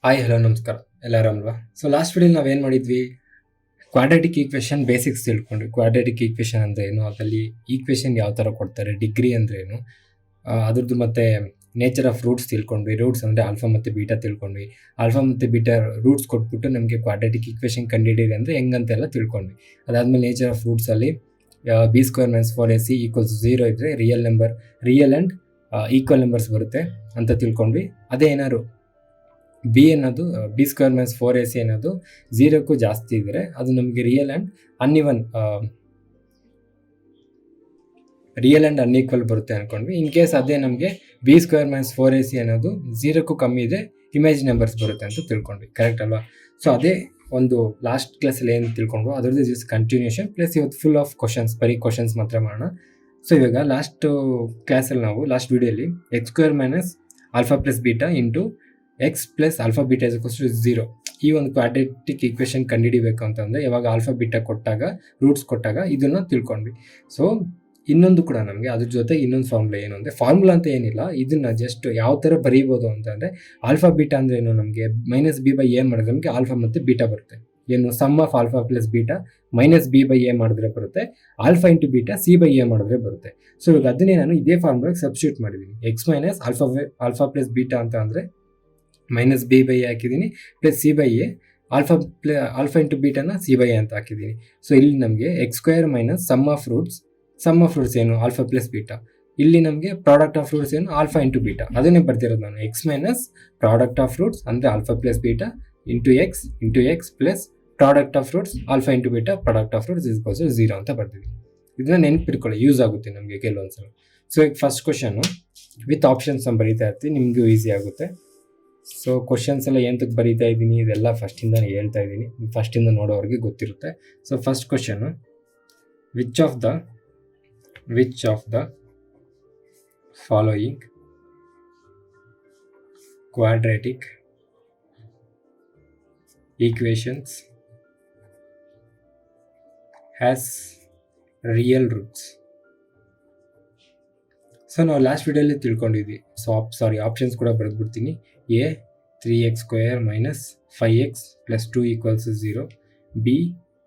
Hi hello ನಮಸ್ಕಾರ. ಎಲ್ಲ ಆರಾಮಲ್ವಾ? So last ವಿಡಿಯೋಲಿ ನಾವೇನು ಮಾಡಿದ್ವಿ, ಕ್ವಾಡ್ರಾಟಿಕ್ ಈಕ್ವೇಷನ್ ಬೇಸಿಕ್ಸ್ ತಿಳ್ಕೊಂಡ್ವಿ. ಕ್ವಾಡ್ರಾಟಿಕ್ ಈಕ್ವೇಷನ್ ಅಂದರೆ ಏನು, ಅದರಲ್ಲಿ ಈಕ್ವೇಷನ್ ಯಾವ ಥರ ಕೊಡ್ತಾರೆ, ಡಿಗ್ರಿ ಅಂದರೆ ಏನು, ಅದ್ರದ್ದು ಮತ್ತು ನೇಚರ್ ಆಫ್ ರೂಟ್ಸ್ ತಿಳ್ಕೊಂಡ್ವಿ. ರೂಟ್ಸ್ ಅಂದರೆ ಆಲ್ಫಾ ಮತ್ತು ಬೀಟಾ ತಿಳ್ಕೊಂಡ್ವಿ. ಆಲ್ಫಾ ಮತ್ತು ಬೀಟಾ ರೂಟ್ಸ್ ಕೊಟ್ಬಿಟ್ಟು ನಮಗೆ ಕ್ವಾಡ್ರಾಟಿಕ್ ಈಕ್ವೇಷನ್ ಕಂಡುಹಿಡಿಯಿರಿ ಅಂದರೆ ಹೆಂಗಂತೆಲ್ಲ ತಿಳ್ಕೊಂಡ್ವಿ. ಅದಾದಮೇಲೆ ನೇಚರ್ ಆಫ್ ರೂಟ್ಸಲ್ಲಿ b² - 4ac = 0 ಇದ್ದರೆ ರಿಯಲ್ ಆ್ಯಂಡ್ ಈಕ್ವಲ್ ನಂಬರ್ಸ್ ಬರುತ್ತೆ ಅಂತ ತಿಳ್ಕೊಂಡ್ವಿ. ಅದೇ ಏನಾದ್ರು b² - 4ac ಅನ್ನೋದು 0ಕ್ಕೂ ಜಾಸ್ತಿ ಇದ್ದರೆ ಅದು ನಮಗೆ ರಿಯಲ್ ಆ್ಯಂಡ್ ಅನ್ಈಕ್ವಲ್ ಬರುತ್ತೆ ಅಂದ್ಕೊಂಡ್ವಿ. ಇನ್ ಕೇಸ್ ಅದೇ ನಮಗೆ b² - 4ac ಅನ್ನೋದು 0ಕ್ಕೂ ಕಮ್ಮಿ ಇದೆ, ಇಮೇಜ್ ನಂಬರ್ಸ್ ಬರುತ್ತೆ ಅಂತ ತಿಳ್ಕೊಂಡ್ವಿ. ಕರೆಕ್ಟ್ ಅಲ್ವಾ? ಸೊ ಅದೇ ಒಂದು ಲಾಸ್ಟ್ ಕ್ಲಾಸಲ್ಲಿ ಏನು ತಿಳ್ಕೊಂಡ್ವು ಅದರದ್ದು ಜಸ್ಟ್ ಕಂಟಿನ್ಯೂಷನ್ ಪ್ಲಸ್ ಇವತ್ತು ಫುಲ್ ಆಫ್ ಕ್ವಶನ್ಸ್, ಬರೀ ಕ್ವಶನ್ಸ್ ಮಾತ್ರ ಮಾಡೋಣ. ಸೊ ಇವಾಗ ಲಾಸ್ಟ್ ಕ್ಲಾಸಲ್ಲಿ ನಾವು ಲಾಸ್ಟ್ ವಿಡಿಯೋಲಿ x² - alpha plus beta into x + alpha beta = 0 ಈ ಒಂದು ಕ್ವಾಡ್ರಾಟಿಕ್ ಈಕ್ವೇಷನ್ ಕಂಡುಹಿಡಿಬೇಕು ಅಂತಂದರೆ ಯಾವಾಗ ಆಲ್ಫಾ ಬೀಟಾ ಕೊಟ್ಟಾಗ, ರೂಟ್ಸ್ ಕೊಟ್ಟಾಗ ಇದನ್ನು ತಿಳ್ಕೊಂಡ್ವಿ. ಸೊ ಇನ್ನೊಂದು ಕೂಡ ನಮಗೆ ಅದ್ರ ಜೊತೆ ಇನ್ನೊಂದು ಫಾರ್ಮುಲಾ ಏನು ಅಂದರೆ, ಫಾರ್ಮುಲಾ ಅಂತ ಏನಿಲ್ಲ, ಇದನ್ನು ಜಸ್ಟ್ ಯಾವ ಥರ ಬರೀಬೋದು ಅಂತಂದರೆ, ಆಲ್ಫಾ ಬೀಟಾ ಅಂದರೆ ಏನು, ನಮಗೆ -b/a ಮಾಡಿದ್ರೆ ನಮಗೆ ಆಲ್ಫಾ ಮತ್ತು ಬೀಟಾ ಬರುತ್ತೆ. ಏನು sum of alpha plus beta -b/a ಮಾಡಿದ್ರೆ ಬರುತ್ತೆ, ಆಲ್ಫಾ ಇಂಟು ಬೀಟಾ c/a ಮಾಡಿದ್ರೆ ಬರುತ್ತೆ. ಸೊ ಇವಾಗ ಅದನ್ನೇ ನಾನು ಇದೇ ಫಾರ್ಮುಲಾಗೆ ಸಬ್ಸ್ಟಿಟ್ಯೂಟ್ ಮಾಡಿದ್ದೀನಿ. x - ಆಲ್ಫಾ ಪ್ಲಸ್ ಬೀಟಾ ಅಂತ ಅಂದರೆ -b/a ಹಾಕಿದ್ದೀನಿ plus c/a, alpha into ಬೀಟಾನ c/a ಅಂತ ಹಾಕಿದ್ದೀನಿ. ಸೊ ಇಲ್ಲಿ ನಮಗೆ x² - ಸಮ್ ಆಫ್ ರೂಟ್ಸ್ ಏನು ಆಲ್ಫಾ ಪ್ಲಸ್ ಬೀಟಾ, ಇಲ್ಲಿ ನಮಗೆ ಪ್ರಾಡಕ್ಟ್ ಆಫ್ ರೂಟ್ಸ್ ಏನು ಆಲ್ಫಾ ಇಂಟು ಬೀಟಾ, ಅದನ್ನೇ ಬರ್ತಿರೋದು ನಾನು. x - ಪ್ರಾಡಕ್ಟ್ ಆಫ್ ರೂಟ್ಸ್ ಅಂದರೆ alpha plus beta into x plus product of roots alpha into beta, product of roots = 0 ಅಂತ ಬರ್ತಿದ್ದೀನಿ. ಇದನ್ನ ನೆನ್ಪಿಟ್ಕೊಳ್ಳಿ, ಯೂಸ್ ಆಗುತ್ತೆ ನಮಗೆ ಕೆಲವೊಂದ್ಸಲ. ಸೊ ಈಗ ಫಸ್ಟ್ ಕ್ವಶನ್ನು ವಿತ್ ಆಪ್ಷನ್ಸ್ ಬರೀತಾ ಇರ್ತೀನಿ, ನಿಮಗೂ ಈಸಿ ಆಗುತ್ತೆ. ಸೊ ಕ್ವಶನ್ಸ್ ಎಲ್ಲ ಎಂತಕ್ಕೆ ಬರೀತಾ ಇದ್ದೀನಿ ಇದೆಲ್ಲ ಫಸ್ಟಿಂದ ಹೇಳ್ತಾ ಇದ್ದೀನಿ, ಫಸ್ಟಿಂದ ನೋಡೋರಿಗೆ ಗೊತ್ತಿರುತ್ತೆ. So first question, which of the following quadratic equations has real roots. So ನಾವು ಲಾಸ್ಟ್ ವಿಡಿಯೋಲಿ ತಿಳ್ಕೊಂಡಿದ್ವಿ. ಸೊ ಆಪ್ಷನ್ಸ್ ಕೂಡ ಬರೆದ್ಬಿಡ್ತೀನಿ. a 3x² - 5x + 2 = 0, b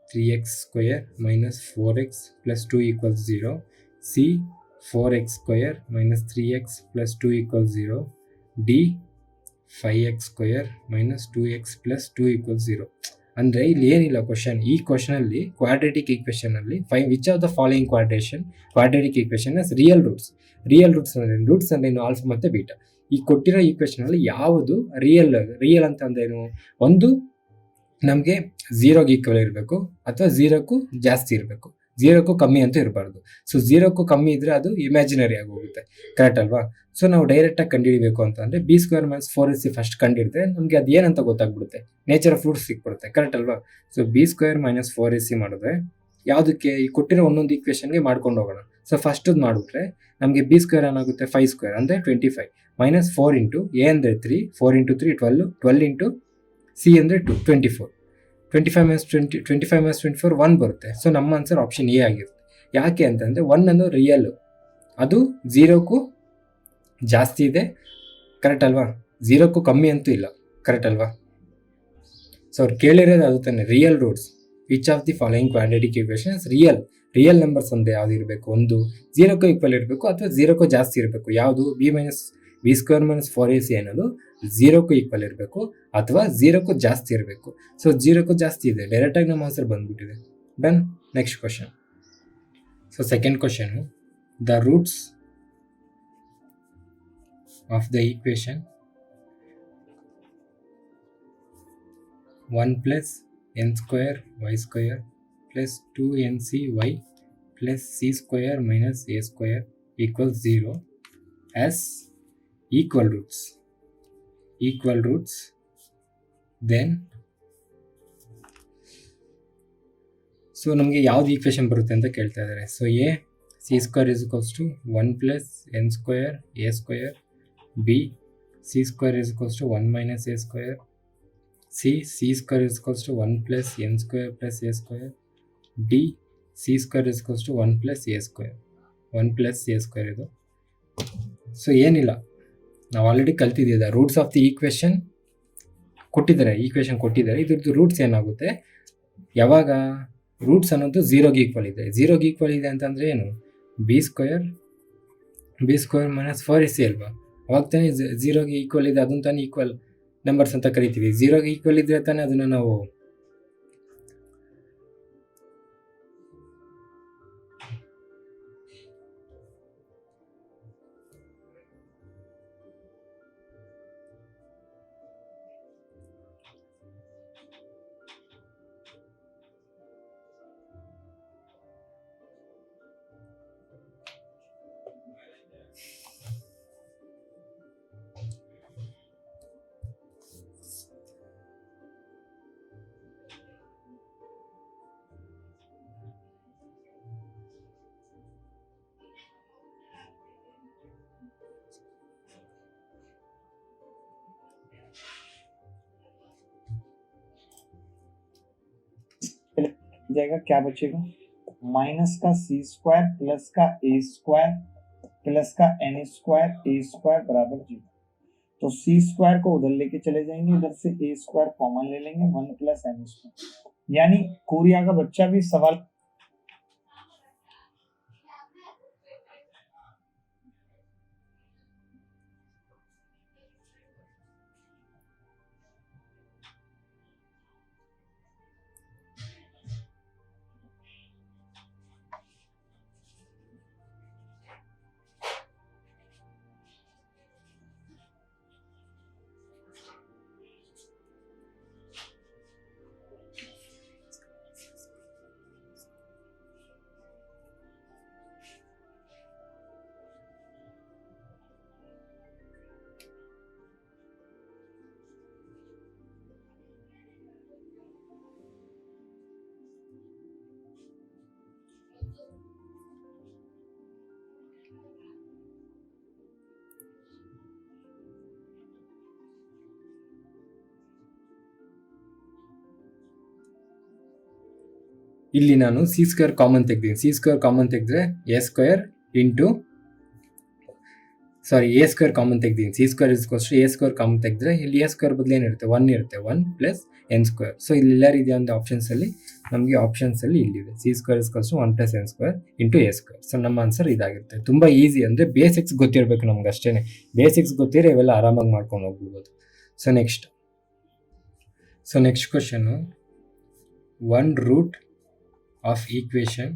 3x² - 4x + 2 = 0, c 4x² - 3x + 2 = 0, d 5x² - 2x + 2 = 0. ಅಂದರೆ ಇಲ್ಲಿ ಏನಿಲ್ಲ ಕ್ವಶನ್, ಈ ಕ್ವಶನಲ್ಲಿ ಕ್ವಾಡ್ರಾಟಿಕ್ ಈಕ್ವೇಷನಲ್ಲಿ which of the following quadratic equation has real roots. Roots ಅಂದ್ರೆ ಏನು, ಆಲ್ಫಾ ಮತ್ತು ಬೀಟಾ. ಈ ಕೊಟ್ಟಿರೋ ಈಕ್ವೇಷನಲ್ಲಿ ಯಾವುದು ರಿಯಲ್ ಅಂತ ಅಂದೇನು, ಒಂದು ನಮಗೆ 0ಗೆ ಈಕ್ವಲ್ ಇರಬೇಕು ಅಥವಾ 0ಕ್ಕೂ ಜಾಸ್ತಿ ಇರಬೇಕು, 0ಕ್ಕೂ ಕಮ್ಮಿ ಅಂತೂ ಇರಬಾರ್ದು. ಸೊ 0ಕ್ಕೂ ಕಮ್ಮಿ ಇದ್ರೆ ಅದು ಇಮ್ಯಾಜಿನರಿ ಆಗಿ ಹೋಗುತ್ತೆ. ಕರೆಕ್ಟ್ ಅಲ್ವಾ? ಸೊ ನಾವು ಡೈರೆಕ್ಟಾಗಿ ಕಂಡುಹಿಡಿಬೇಕು ಅಂತಂದರೆ b² - 4ac ಫಸ್ಟ್ ಕಂಡುಹಿಡಿದ್ರೆ ನಮಗೆ ಅದು ಏನಂತ ಗೊತ್ತಾಗ್ಬಿಡುತ್ತೆ, ನೇಚರ್ ಆಫ್ ರೂಟ್ಸ್ ಸಿಕ್ಬಿಡುತ್ತೆ. ಕರೆಕ್ಟ್ ಅಲ್ವಾ? ಸೊ b² - 4ac ಮಾಡಿದ್ರೆ ಯಾವುದಕ್ಕೆ, ಈ ಕೊಟ್ಟಿರೋ ಒಂದೊಂದು ಈಕ್ವೇಷನ್ಗೆ ಮಾಡ್ಕೊಂಡು ಹೋಗೋಣ. ಸೊ ಫಸ್ಟದು ಮಾಡಿಬಿಟ್ರೆ ನಮಗೆ b² ಏನಾಗುತ್ತೆ 5² ಅಂದರೆ 25 -4 ಇಂಟು a ಅಂದರೆ 3, 4 ಇಂಟು 3 12 ಇಂಟು c ಅಂದರೆ 2 24, 25 - 24 1 ಬರುತ್ತೆ. ಸೊ ನಮ್ಮ ಆನ್ಸರ್ ಆಪ್ಷನ್ ಎ ಆಗಿರುತ್ತೆ. ಯಾಕೆ ಅಂತಂದರೆ 1 ಅನ್ನೋ ರಿಯಲ್, ಅದು 0ಕ್ಕೂ ಜಾಸ್ತಿ ಇದೆ. ಕರೆಕ್ಟ್ ಅಲ್ವಾ? 0ಕ್ಕೂ ಕಮ್ಮಿ ಅಂತೂ ಇಲ್ಲ. ಕರೆಕ್ಟ್ ಅಲ್ವಾ? ಸೊ ಅವ್ರು ಕೇಳಿರೋದು ಅದು ತಾನೆ, real roots. Which of the following quadratic equations real numbers ಒಂದೇ ಯಾವ್ದು ಇರಬೇಕು, ಒಂದು 0ಕ್ಕೂ ಈಕ್ವಲ್ ಇರಬೇಕು ಅಥವಾ 0ಕ್ಕೂ ಜಾಸ್ತಿ ಇರಬೇಕು. ಯಾವುದು b² - 4ac ಅನ್ನೋದು 0ಕ್ಕೂ ಈಕ್ವಲ್ ಇರಬೇಕು ಅಥವಾ 0ಕ್ಕೂ ಜಾಸ್ತಿ ಇರಬೇಕು. ಸೊ 0ಕ್ಕೂ ಜಾಸ್ತಿ ಇದೆ, ಡೈರೆಕ್ಟಾಗಿ ನಮ್ಮ ಆನ್ಸರ್ ಬಂದ್ಬಿಟ್ಟಿದೆ. Done. Next question. So second question, the roots of the equation 1 + n² y² + 2ncy + c² - a² = 0 as equal roots, then so ನಮಗೆ ಯಾವ್ದು ಈಕ್ವೇಷನ್ ಬರುತ್ತೆ ಅಂತ ಕೇಳ್ತಾ ಇದ್ದಾರೆ. So a c² = 1 + n² a², b c² = 1 - a², c c² = 1 + n² + a², d c² = 1 + a², 1 + a² ಇದು. So ಏನಿಲ್ಲ, ನಾವು already ಕಲ್ತಿದ್ದೀವಿ ರೂಟ್ಸ್ ಆಫ್ ದಿ ಈಕ್ವೇಷನ್ ಕೊಟ್ಟಿದ್ದಾರೆ, ಈಕ್ವೇಷನ್ ಕೊಟ್ಟಿದ್ದಾರೆ. ಇದ್ರದ್ದು ರೂಟ್ಸ್ ಏನಾಗುತ್ತೆ, ಯಾವಾಗ ರೂಟ್ಸ್ ಅನ್ನೋದು ಝೀರೋಗೆ ಈಕ್ವಲ್ ಇದೆ. ಝೀರೋಗೆ ಈಕ್ವಲ್ ಇದೆ ಅಂತಂದರೆ ಏನು, ಬಿ ಸ್ಕ್ವೇರ್ ಮೈನಸ್ 4ac ಅಲ್ವಾ. ಅವಾಗ ತಾನೇ ಝೀರೋಗೆ ಈಕ್ವಲ್ ಇದೆ, ಅದನ್ನು ತಾನೇ ಈಕ್ವಲ್ ನಂಬರ್ಸ್ ಅಂತ ಕರಿತೀವಿ. ಝೀರೋಗೆ ಈಕ್ವಲ್ ಇದ್ರೆ ತಾನೇ ಅದನ್ನು ನಾವು जाएगा, क्या बचेगा, माइनस का सी स्क्वायर प्लस का ए स्क्वायर प्लस का एन स्क्वायर ए स्क्वायर बराबर 0। तो सी स्क्वायर को उधर लेके चले जाएंगे, इधर से ए स्क्वायर कॉमन ले लेंगे, 1 प्लस एन स्क्वायर। यानी कोरिया का बच्चा भी सवाल ಇಲ್ಲಿ ನಾನು ಸಿ ಸ್ಕ್ವೇರ್ ಕಾಮನ್ ತೆಗ್ದೀನಿ. ಸಿ ಸ್ಕ್ವೇರ್ ಕಾಮನ್ ತೆಗೆದ್ರೆ ಎ ಸ್ಕ್ವೇರ್ ಕಾಮನ್ ತೆಗ್ದೀನಿ. ಸಿ ಸ್ಕ್ವೇರ್ ಇಸ್ಕೋಷ್ಟು ಎ ಸ್ಕ್ವೇರ್ ಕಾಮನ್ ತೆಗೆದ್ರೆ ಇಲ್ಲಿ ಎ ಸ್ಕ್ವೇರ್ ಬದಲು ಏನಿರುತ್ತೆ, 1 ಇರುತ್ತೆ, 1 ಪ್ಲಸ್ ಎನ್ ಸ್ಕ್ವೇರ್. ಸೊ ಇಲ್ಲಿ ಎಲ್ಲರಿದೆ ಒಂದು ಆಪ್ಷನ್ಸಲ್ಲಿ, ನಮಗೆ ಆಪ್ಷನ್ಸಲ್ಲಿ ಇಲ್ಲಿದೆ ಸಿ ಸ್ಕ್ವೇರ್ ಇಸ್ಕೋಷ್ಟು 1 plus N square into A square. So ನಮ್ಮ ಆನ್ಸರ್ ಇದಾಗಿರುತ್ತೆ. ತುಂಬ ಈಸಿ, ಅಂದರೆ ಬೇಸಿಕ್ಸ್ ಗೊತ್ತಿರಬೇಕು ನಮ್ಗೆ ಅಷ್ಟೇ. ಬೇಸಿಕ್ಸ್ ಗೊತ್ತಿದ್ರೆ ಇವೆಲ್ಲ ಆರಾಮಾಗಿ ಮಾಡ್ಕೊಂಡು ಹೋಗ್ಬಿಡ್ಬೋದು. So next question, 1 root of equation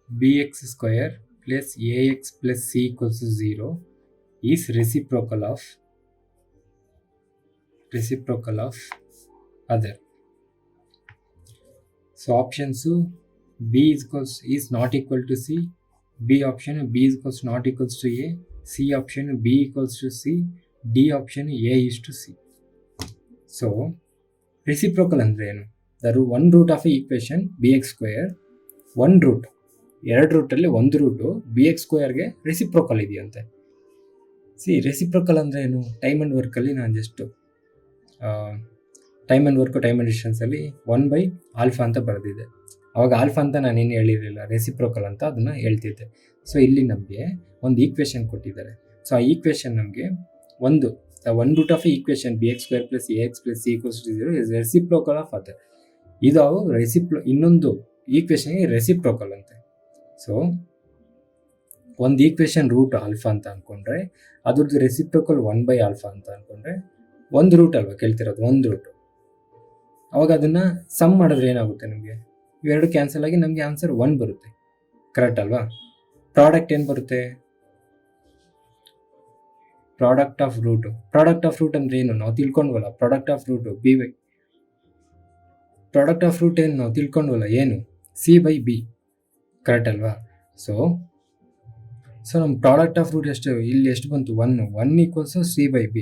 bx square plus ax plus c equals to 0 is reciprocal of other. So options b is not equal to c, b option b is equals to not equals to a, c option b equals to c, d option a is to c. So reciprocal ಅಂದ್ರೆ ಏನು, the 1 root of equation B X square, 1 root, 2 ರೂಟಲ್ಲಿ 1 root B X ಸ್ಕ್ವೇರ್ಗೆ reciprocal ಇದೆಯಂತೆ. Reciprocal ಅಂದರೆ ಏನು, time and ವರ್ಕಲ್ಲಿ ನಾನು just time and work time and ಡಿಸ್ಟೆನ್ಸಲ್ಲಿ 1/α ಅಂತ ಬರೆದಿದೆ. ಅವಾಗ ಆಲ್ಫಾ ಅಂತ ನಾನೇನು ಹೇಳಿರಲಿಲ್ಲ, ರೆಸಿಪ್ರೋಕಲ್ ಅಂತ ಅದನ್ನು ಹೇಳ್ತಿದ್ದೆ. ಸೊ ಇಲ್ಲಿ ನಮಗೆ ಒಂದು ಈಕ್ವೇಷನ್ ಕೊಟ್ಟಿದ್ದಾರೆ. ಸೊ ಆ ಈಕ್ವೇಷನ್ ನಮಗೆ the 1 root of equation bx square plus ax plus c equals to 0 is reciprocal of other. ಇದು ಇನ್ನೊಂದು ಈಕ್ವೇಷನ್ಗೆ ರೆಸಿಪ್ರೋಕಲ್ ಅಂತೆ. ಸೊ ಒಂದು ಈಕ್ವೇಷನ್ ರೂಟ್ ಆಲ್ಫಾ ಅಂತ ಅಂದ್ಕೊಂಡ್ರೆ ಅದ್ರದ್ದು ರೆಸಿಪ್ರೋಕಲ್ 1/α ಅಂತ ಅಂದ್ಕೊಂಡ್ರೆ, 1 ರೂಟ್ ಅಲ್ವಾ ಕೇಳ್ತಿರೋದು, 1 ರೂಟು. ಅವಾಗ ಅದನ್ನು ಸಮ್ ಮಾಡಿದ್ರೆ ಏನಾಗುತ್ತೆ, ನಮಗೆ ಇವೆರಡು ಕ್ಯಾನ್ಸಲ್ ಆಗಿ ನಮಗೆ ಆನ್ಸರ್ 1 ಬರುತ್ತೆ. ಕರೆಕ್ಟ್ ಅಲ್ವಾ? ಪ್ರಾಡಕ್ಟ್ ಏನು ಬರುತ್ತೆ, ಪ್ರಾಡಕ್ಟ್ ಆಫ್ ರೂಟ್ ಅಂದರೆ ಏನು ನಾವು ತಿಳ್ಕೊಂಡ್ವಲ್ಲ. ಪ್ರಾಡಕ್ಟ್ ಆಫ್ ರೂಟ್ ಏನು ನಾವು ತಿಳ್ಕೊಂಡ್ವಲ್ಲ, ಏನು, C/B. ಕರೆಕ್ಟ್ ಅಲ್ವಾ? ಸೊ ನಮ್ಮ ಪ್ರಾಡಕ್ಟ್ ಆಫ್ ರೂಟ್ ಇಲ್ಲಿ ಎಷ್ಟು ಬಂತು, 1 ಈಕ್ವಲ್ಸು C/B.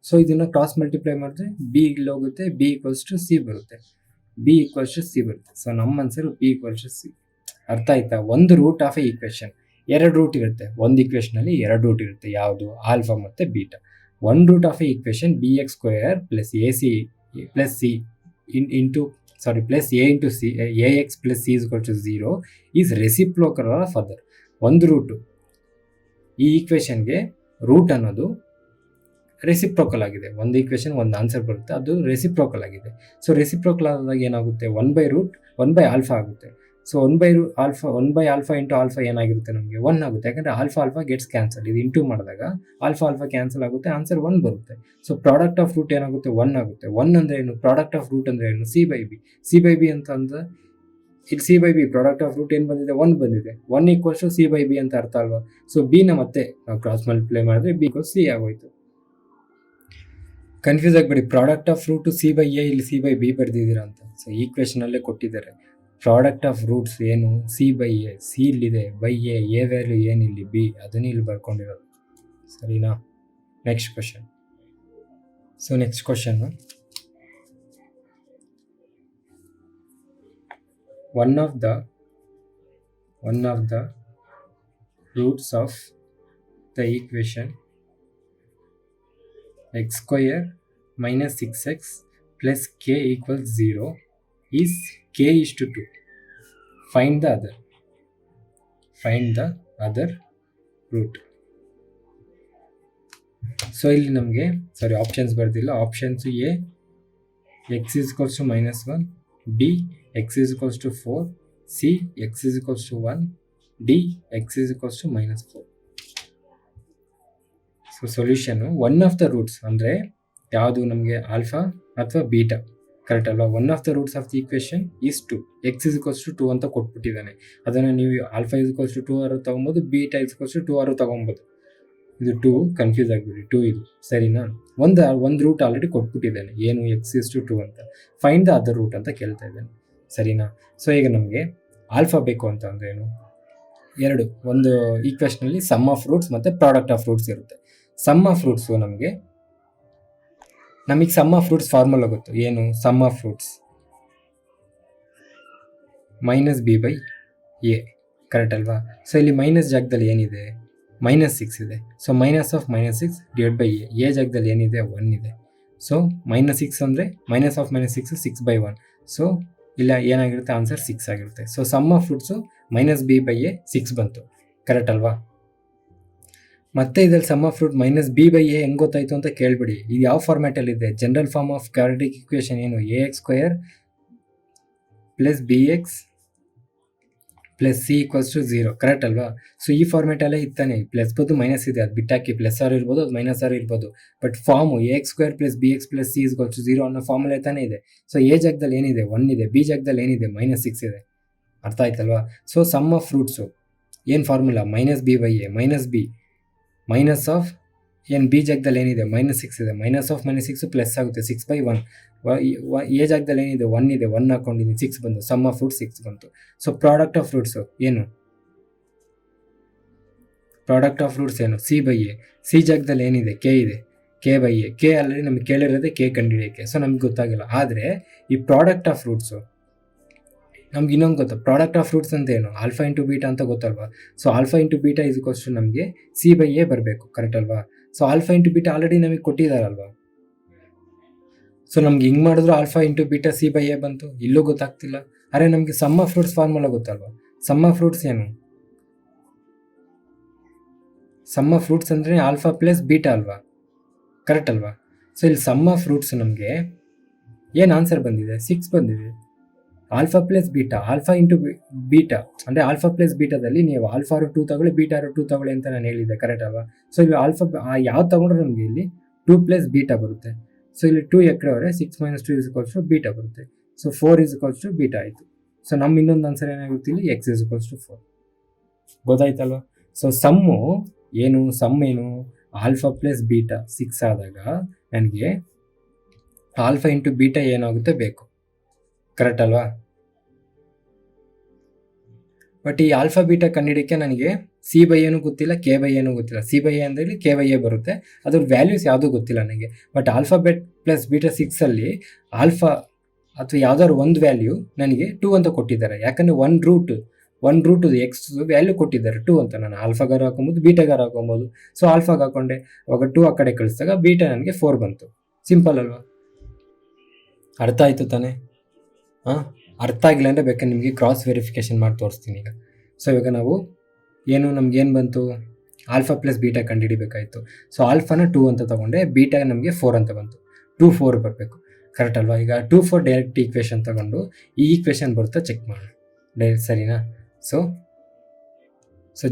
ಸೊ ಇದನ್ನು ಕ್ರಾಸ್ ಮಲ್ಟಿಪ್ಲೈ ಮಾಡಿದ್ರೆ B ಇಲ್ಲಿ ಹೋಗುತ್ತೆ, B ಈಕ್ವಲ್ಸ್ ಟು C ಬರುತ್ತೆ, ಸೊ ನಮ್ಮ answer B equals to C. ಅರ್ಥ ಆಯ್ತಾ? 1 ರೂಟ್ ಆಫ್ ಈಕ್ವೇಷನ್, 2 ರೂಟ್ ಇರುತ್ತೆ ಒಂದು ಈಕ್ವೇಷನಲ್ಲಿ, 2 ರೂಟ್ ಇರುತ್ತೆ, ಯಾವುದು, ಆಲ್ಫಾ ಮತ್ತು beta. 1 root of equation bx square plus AC plus C plus A into C AX plus C is equal to 0 is reciprocal of other. 1 root, ಈ ಈಕ್ವೇಷನ್ಗೆ root ಅನ್ನೋದು reciprocal ಆಗಿದೆ. ಒಂದು ಈಕ್ವೇಷನ್ ಒಂದು ಆನ್ಸರ್ ಬರುತ್ತೆ, ಅದು ರೆಸಿಪ್ರೋಕಲ್ ಆಗಿದೆ. ಸೊ ರೆಸಿಪ್ರೋಕಲ್ ಆದಾಗ ಏನಾಗುತ್ತೆ, 1/√1/α ಆಗುತ್ತೆ. ಸೊ 1/α ಇಂಟು ಆಲ್ಫಾ ಏನಾಗಿರುತ್ತೆ ನಮಗೆ 1 ಆಗುತ್ತೆ, ಯಾಕಂದರೆ ಆಲ್ಫಾ ಗೆಟ್ಸ್ ಕ್ಯಾನ್ಸಲ್. ಇದು ಇಂಟು ಮಾಡಿದಾಗ ಆಲ್ಫಾ ಕ್ಯಾನ್ಸಲ್ ಆಗುತ್ತೆ, ಆನ್ಸರ್ 1 ಬರುತ್ತೆ. ಸೊ ಪ್ರಾಡಕ್ಟ್ ಆಫ್ ರೂಟ್ ಏನಾಗುತ್ತೆ 1 ಆಗುತ್ತೆ. 1 ಅಂದರೆ ಏನು, ಪ್ರಾಡಕ್ಟ್ ಆಫ್ ರೂಟ್ ಅಂದರೆ ಏನು, C/B ಅಂತ ಅಂದ್ರೆ ಇಲ್ಲಿ C/B ಪ್ರಾಡಕ್ಟ್ ಆಫ್ ರೂಟ್ ಏನು ಬಂದಿದೆ 1 ಬಂದಿದೆ. 1 = C/B ಅಂತ ಅರ್ಥ ಅಲ್ವಾ. ಸೊ ಬಿನ ಮತ್ತೆ ನಾವು ಕ್ರಾಸ್ ಮಲ್ಟಿಪ್ಲೈ ಮಾಡಿದ್ರೆ B = C ಆಗೋಯ್ತು. ಕನ್ಫ್ಯೂಸ್ ಆಗಬೇಡಿ, ಪ್ರಾಡಕ್ಟ್ ಆಫ್ ರೂಟು C/A ಇಲ್ಲಿ C/B ಬರ್ದಿದ್ದೀರಾ ಅಂತ. ಸೊ ಈಕ್ವೇಷನ್ ಅಲ್ಲೇ ಕೊಟ್ಟಿದ್ದಾರೆ. ಪ್ರಾಡಕ್ಟ್ ಆಫ್ ರೂಟ್ಸ್ ಏನು C/A, C ಇಲ್ಲಿದೆ, ಬೈ ಎ ವ್ಯಾಲ್ಯೂ ಏನಿಲ್ಲಿ B, ಅದನ್ನೇ ಇಲ್ಲಿ ಬರ್ಕೊಂಡಿರೋದು. ಸರಿನಾ? Next question. So next question, one of the roots of the equation x² minus 6x plus k equals 0 is k/2. Find the other root. So ಇಲ್ಲಿ ನಮಗೆ options ಬರ್ದಿಲ್ಲ. Options A x = -1, B x = 4, C x = 1, D x = -4. So solution one of the roots ಅಂದರೆ ಯಾವುದು ನಮಗೆ alpha ಅಥವಾ beta, correct ಅಲ್ವಾ? One of the roots of the equation is 2, x = 2 ಅಂತ ಕೊಟ್ಬಿಟ್ಟಿದ್ದಾನೆ. ಅದನ್ನು ನೀವು ಆಲ್ಫಾ = 2 ಆರು ತೊಗೊಬೋದು, ಬೀಟಾ = 2 ಆರು ತೊಗೊಬೋದು. ಇದು 2 ಕನ್ಫ್ಯೂಸ್ ಆಗಿಬಿಡಿ, 2 ಇದು ಸರಿನಾ? ಒಂದು ರೂಟ್ ಆಲ್ರೆಡಿ ಕೊಟ್ಬಿಟ್ಟಿದ್ದಾನೆ, ಏನು x = 2 ಅಂತ. ಫೈಂಡ್ ದ ಅದರ್ ರೂಟ್ ಅಂತ ಕೇಳ್ತಾ ಇದ್ದಾನೆ, ಸರಿನಾ? ಸೊ ಈಗ ನಮಗೆ ಆಲ್ಫಾ ಬೇಕು ಅಂತ ಅಂದರೆ ಏನು, ಒಂದು ಈಕ್ವೇಷನಲ್ಲಿ ಸಮ್ ಆಫ್ ರೂಟ್ಸ್ ಮತ್ತು ಪ್ರಾಡಕ್ಟ್ ಆಫ್ ರೂಟ್ಸ್ ಇರುತ್ತೆ. ಸಮ್ ಆಫ್ ರೂಟ್ಸು ನಮಗೆ ಸಮ್ ಆಫ್ ರೂಟ್ಸ್ ಫಾರ್ಮುಲಾ ಗೊತ್ತು, ಏನು sum of roots -b/a, correct ಅಲ್ವಾ? ಸೊ ಇಲ್ಲಿ ಮೈನಸ್ ಜಾಗದಲ್ಲಿ ಏನಿದೆ, -6 ಇದೆ. ಸೊ -6 / a ಜಾಗದಲ್ಲಿ ಏನಿದೆ 1 ಇದೆ. ಸೊ -6 ಅಂದರೆ -6 6/1. ಸೊ ಇಲ್ಲ ಏನಾಗಿರುತ್ತೆ, ಆನ್ಸರ್ 6 ಆಗಿರುತ್ತೆ. So some of roots -b/a 6 ಬಂತು, ಕರೆಕ್ಟ್ ಅಲ್ವಾ? ಮತ್ತೆ ಇದ್ರಲ್ಲಿ ಸಮ್ ಆಫ್ ರೂಟ್ -b/a ಹೆಂಗೆ ಗೊತ್ತಾಯಿತು ಅಂತ ಕೇಳ್ಬಿಡಿ. ಇದು ಯಾವ ಫಾರ್ಮ್ಯಾಟಲ್ಲಿದೆ, general form of quadratic equation ಏನು, ax² + bx + c = 0, ಕರೆಕ್ಟ್ ಅಲ್ವಾ? ಸೊ ಈ ಫಾರ್ಮ್ಯಾಟಲ್ಲೇ ಇತ್ತಾನೆ, ಪ್ಲಸ್ ಬದ್ದು ಮೈನಸ್ ಇದೆ, ಅದು ಬಿಟ್ಟಾಕಿ ಪ್ಲಸ್ ಆರ್ ಇರ್ಬೋದು, ಅದು ಮೈನಸ್ ಆರ್ ಇರ್ಬೋದು. But formula ax² + bx + c = 0 ಅನ್ನೋ ಫಾರ್ಮುಲಾ ತಾನೇ ಇದೆ. ಸೊ ಎ ಜಾಗದಲ್ಲಿ ಏನಿದೆ 1 ಇದೆ, ಬಿ ಜಾಗದಲ್ಲಿ ಏನಿದೆ -6 ಇದೆ, ಅರ್ಥ ಆಯ್ತಲ್ವಾ? ಸೊ ಸಮ್ ಆಫ್ ರೂಟ್ಸು ಏನು formula, -b/a -b minus of ಏನು ಬಿ ಜಾಗದಲ್ಲಿ ಏನಿದೆ -6 ಇದೆ, -6 ಪ್ಲಸ್ ಆಗುತ್ತೆ 6/1. ಎ ಜಾಗದಲ್ಲಿ ಏನಿದೆ 1 ಇದೆ, 1 ಹಾಕೊಂಡಿದ್ದೀನಿ, 6 ಬಂತು. ಸಮ್ ಆಫ್ ರೂಟ್ 6 ಬಂತು. ಸೊ ಪ್ರಾಡಕ್ಟ್ ಆಫ್ ರೂಟ್ಸು ಏನು, C/a. ಸಿ ಜಾಗದಲ್ಲಿ ಏನಿದೆ k ಇದೆ, k/a. ಕೆ ಆಲ್ರೆಡಿ ನಮಗೆ ಕೇಳಿರೋದೇ k ಕಂಡುಹಿಡಿಯೋಕ್ಕೆ, ಸೊ ನಮ್ಗೆ ಗೊತ್ತಾಗಿಲ್ಲ. ಆದರೆ ಈ ಪ್ರಾಡಕ್ಟ್ ಆಫ್ ರೂಟ್ಸು ನಮ್ಗೆ ಇನ್ನೊಂದು ಗೊತ್ತಾ, ಪ್ರಾಡಕ್ಟ್ ಆಫ್ ರೂಟ್ಸ್ ಅಂತ ಏನು, ಆಲ್ಫಾ ಇಂಟು ಬೀಟಾ ಅಂತ ಗೊತ್ತಲ್ವಾ? ಸೊ ಆಲ್ಫಾ ಇಂಟು ಬೀಟಾ = ನಮಗೆ C/a ಬರಬೇಕು, ಕರೆಕ್ಟ್ ಅಲ್ವಾ? So alpha into beta already ನಮಗೆ ಕೊಟ್ಟಿದ್ದಾರಲ್ವಾ? ಸೊ ನಮ್ಗೆ ಹಿಂಗೆ ಮಾಡಿದ್ರು ಆಲ್ಫಾ ಇಂಟು ಬೀಟಾ C/a ಬಂತು, ಇಲ್ಲೂ ಗೊತ್ತಾಗ್ತಿಲ್ಲ. ಅರೆ ನಮಗೆ ಸಮ್ ಆಫ್ ರೂಟ್ಸ್ ಫಾರ್ಮುಲಾ ಗೊತ್ತಲ್ವಾ? ಸಮ್ ಆಫ್ ರೂಟ್ಸ್ ಏನು, ಸಮ್ ಆಫ್ ರೂಟ್ಸ್ ಅಂದರೆ ಆಲ್ಫಾ ಪ್ಲಸ್ ಬೀಟಾ ಅಲ್ವಾ, ಕರೆಕ್ಟ್ ಅಲ್ವಾ? ಸೊ ಇಲ್ಲಿ ಸಮ್ ಆಫ್ ರೂಟ್ಸ್ ನಮಗೆ ಏನು ಆನ್ಸರ್ ಬಂದಿದೆ, 6 ಬಂದಿದೆ. Alpha plus beta, alpha into beta ಅಂದರೆ ಆಲ್ಫಾ ಪ್ಲಸ್ ಬೀಟಾದಲ್ಲಿ ನೀವು ಆಲ್ಫಾ 2 ತಗೊಳ್ಳಿ, ಬೀಟಾ 2 ತಗೊಳ್ಳಿ ಅಂತ ನಾನು ಹೇಳಿದ್ದೆ, ಕರೆಕ್ಟ್ ಅಲ್ವಾ? ಸೊ ಇಲ್ಲಿ ಆಲ್ಫಾ ಯಾವ್ದು ತಗೊಂಡ್ರೆ ನಮಗೆ ಇಲ್ಲಿ 2 + ಬೀಟಾ ಬರುತ್ತೆ. ಸೊ ಇಲ್ಲಿ 2 ಎಕಡೆ 6 - 2 = ಬೀಟಾ ಬರುತ್ತೆ. ಸೊ 4 = ಬೀಟಾ ಆಯಿತು. ಸೊ ನಮ್ಮ ಇನ್ನೊಂದು ಆನ್ಸರ್ ಏನಾಗುತ್ತೆ ಇಲ್ಲಿ, x = 4. ಗೊತ್ತಾಯ್ತಲ್ವಾ? ಸೊ ಸಮ್ ಏನು ಆಲ್ಫಾ ಪ್ಲಸ್ ಬೀಟಾ 6 ಆದಾಗ ನನಗೆ ಆಲ್ಫಾ ಇಂಟು ಬೀಟಾ ಏನಾಗುತ್ತೆ ಬೇಕು, ಕರೆಕ್ಟ್ ಅಲ್ವಾ? ಬಟ್ ಈ ಆಲ್ಫಾ ಬೀಟಾ ಕಂಡುಹಿಡಿಯೋಕ್ಕೆ ನನಗೆ C/a ಗೊತ್ತಿಲ್ಲ, k/a ಗೊತ್ತಿಲ್ಲ. C/a ಅಂದರೆ k/a ಬರುತ್ತೆ, ಅದ್ರ ವ್ಯಾಲ್ಯೂಸ್ ಯಾವುದೂ ಗೊತ್ತಿಲ್ಲ ನನಗೆ. ಬಟ್ ಆಲ್ಫಾ ಪ್ಲಸ್ ಬೀಟಾ 6ಅಲ್ಲಿ ಆಲ್ಫಾ ಅಥವಾ ಯಾವ್ದಾದ್ರು ಒಂದು ವ್ಯಾಲ್ಯೂ ನನಗೆ 2 ಅಂತ ಕೊಟ್ಟಿದ್ದಾರೆ. ಯಾಕಂದರೆ ಒಂದು ರೂಟ್ ಎಕ್ಸ್ ವ್ಯಾಲ್ಯೂ ಕೊಟ್ಟಿದ್ದಾರೆ 2 ಅಂತ. ನಾನು ಆಲ್ಫಾಗಾರ ಹಾಕೊಬೋದು, ಬೀಟಾಗಾರ ಹಾಕೊಬೋದು. ಸೊ ಆಲ್ಫಾಗೆ ಹಾಕೊಂಡೆ, ಅವಾಗ 2 ಆ ಕಡೆ ಕಳಿಸಿದಾಗ ಬೀಟಾ ನನಗೆ 4 ಬಂತು. ಸಿಂಪಲ್ ಅಲ್ವಾ? ಅರ್ಥ ಆಯಿತು ತಾನೇ? ಅರ್ಥ ಆಗಿಲ್ಲ ಅಂದರೆ ಬೇಕಾದ್ರೆ ನಿಮಗೆ ಕ್ರಾಸ್ ವೆರಿಫಿಕೇಷನ್ ಮಾಡಿ ತೋರಿಸ್ತೀನಿ ಈಗ. ಸೊ ಇವಾಗ ನಾವು ನಮ್ಗೇನು ಬಂತು, ಆಲ್ಫಾ ಪ್ಲಸ್ ಬೀಟಾ ಕಂಡುಹಿಡಿಬೇಕಾಯಿತು. ಸೊ ಆಲ್ಫಾನ 2 ಅಂತ ತೊಗೊಂಡೆ, ಬೀಟಾ ನಮಗೆ 4 ಅಂತ ಬಂತು. 2 4 ಬರಬೇಕು, ಕರೆಕ್ಟ್ ಅಲ್ವಾ? ಈಗ 2 4 ಡೈರೆಕ್ಟ್ ಈಕ್ವೇಷನ್ ತೊಗೊಂಡು ಈ ಈಕ್ವೇಷನ್ ಬರುತ್ತಾ ಚೆಕ್ ಮಾಡೋಣ ಡೈರೆಕ್ಟ್, ಸರಿನಾ? ಸೊ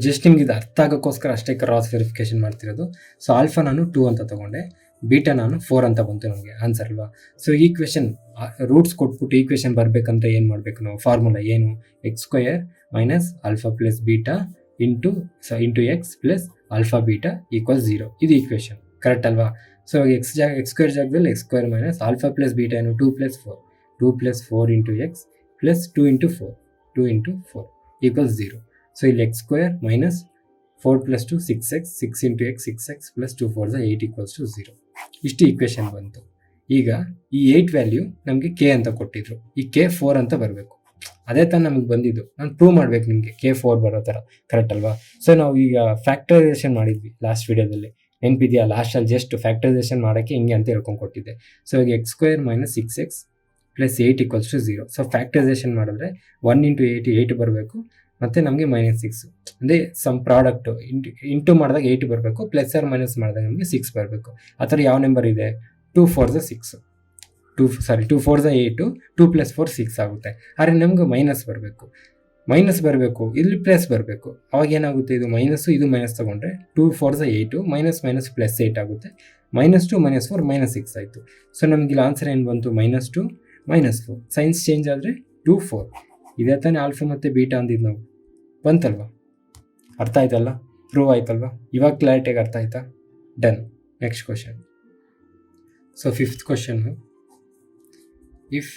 ಜಸ್ಟ್ ನಿಮ್ಗೆ ಇದು ಅರ್ಥ ಆಗೋಕ್ಕೋಸ್ಕರ ಅಷ್ಟೇ ಕ್ರಾಸ್ ವೆರಿಫಿಕೇಶನ್ ಮಾಡ್ತಿರೋದು. ಸೊ ಆಲ್ಫಾ ನಾನು 2 ಅಂತ ತೊಗೊಂಡೆ, ಬೀಟಾ ನಾನು 4 ಅಂತ ಬಂತು ನಮಗೆ ಆನ್ಸರ್ ಅಲ್ವಾ? ಸೊ ಈಕ್ವೇಷನ್ ರೂಟ್ಸ್ ಕೊಟ್ಬಿಟ್ಟು ಈಕ್ವೇಷನ್ ಬರಬೇಕಂತ ಏನು ಮಾಡಬೇಕು ನಾವು? ಫಾರ್ಮುಲಾ ಏನು? X square minus alpha plus beta into X plus alpha beta equals 0. ಇದು ಈಕ್ವೇಷನ್, ಕರೆಕ್ಟ್ ಅಲ್ವಾ? ಸೊ ಎಕ್ಸ್ ಸ್ಕ್ವೇರ್ ಜಾಗದಲ್ಲಿ X square minus alpha plus beta ಏನು? 2 + 4 into X plus 2 into 4 equals 0. So ಇಲ್ಲಿ X square minus 4 + 2 6x, 6 into X 6x plus 2 4 8 equals to 0. ಇಷ್ಟು equation ಬಂತು. ಈಗ ಈ 8 value ನಮಗೆ ಕೆ ಅಂತ ಕೊಟ್ಟಿದ್ರು, ಈ ಕೆ 4 ಅಂತ ಬರಬೇಕು. ಅದೇ ತಾನು ನಮಗೆ ಬಂದಿದ್ದು. ನಾನು ಪ್ರೂವ್ ಮಾಡ್ಬೇಕು ನಿಮಗೆ ಕೆ 4 ಬರೋ ಥರ, ಕರೆಕ್ಟ್ ಅಲ್ವಾ? ಸೊ ನಾವು ಈಗ ಫ್ಯಾಕ್ಟರೈಸೇಷನ್ ಮಾಡಿದ್ವಿ ಲಾಸ್ಟ್ ವಿಡಿಯೋದಲ್ಲಿ, ನೆನಪಿದೆಯಾ? ಲಾಸ್ಟಲ್ಲಿ ಜಸ್ಟ್ ಫ್ಯಾಕ್ಟರೈಸೇಷನ್ ಮಾಡೋಕ್ಕೆ ಹಿಂಗೆ ಅಂತ ಹೇಳ್ಕೊಂಡು ಕೊಟ್ಟಿದ್ದೆ. ಸೊ ಈಗ X square minus 6x plus 8 equals to 0. So factorisation ಮಾಡಿದ್ರೆ 1 ಇಂಟು 8 ಬರಬೇಕು, ಮತ್ತು ನಮಗೆ -6 ಅಂದರೆ ಸಮ್ ಪ್ರಾಡಕ್ಟು ಇಂಟು ಮಾಡಿದಾಗ 8 ಬರಬೇಕು, ಪ್ಲಸ್ ಆರ್ ಮೈನಸ್ ಮಾಡಿದಾಗ ನಮಗೆ 6 ಬರಬೇಕು. ಆ ಥರ ಯಾವ ನಂಬರ್ ಇದೆ? 2 4 6, 2 4 8, 2 + 4 6 ಆಗುತ್ತೆ. ಆದರೆ ನಮ್ಗೆ ಮೈನಸ್ ಬರಬೇಕು, ಇಲ್ಲಿ ಪ್ಲಸ್ ಬರಬೇಕು. ಅವಾಗ ಏನಾಗುತ್ತೆ? ಇದು ಮೈನಸ್ಸು ಇದು ಮೈನಸ್ ತೊಗೊಂಡ್ರೆ 2 4 8, ಮೈನಸ್ ಪ್ಲಸ್ 8 ಆಗುತ್ತೆ. -2 -4 -6 ಆಯಿತು. ಸೊ ನಮಗಿಲ್ಲಿ ಆನ್ಸರ್ ಏನು ಬಂತು? -2 -4. ಸೈನ್ಸ್ ಚೇಂಜ್ ಆದರೆ 2 4. ಇದೇ ತಾನೇ ಆಲ್ಫಾ ಮತ್ತು ಬೀಟಾ ಅಂದಿದ್ದು ನಾವು, ಬಂತಲ್ವಾ? ಅರ್ಥ ಆಯ್ತಲ್ಲ? ಪ್ರೂವ್ ಆಯ್ತಲ್ವಾ? ಇವಾಗ ಕ್ಲಾರಿಟಿಯಾಗಿ ಅರ್ಥ ಆಯ್ತಾ? Done. Next question. So 5th question, if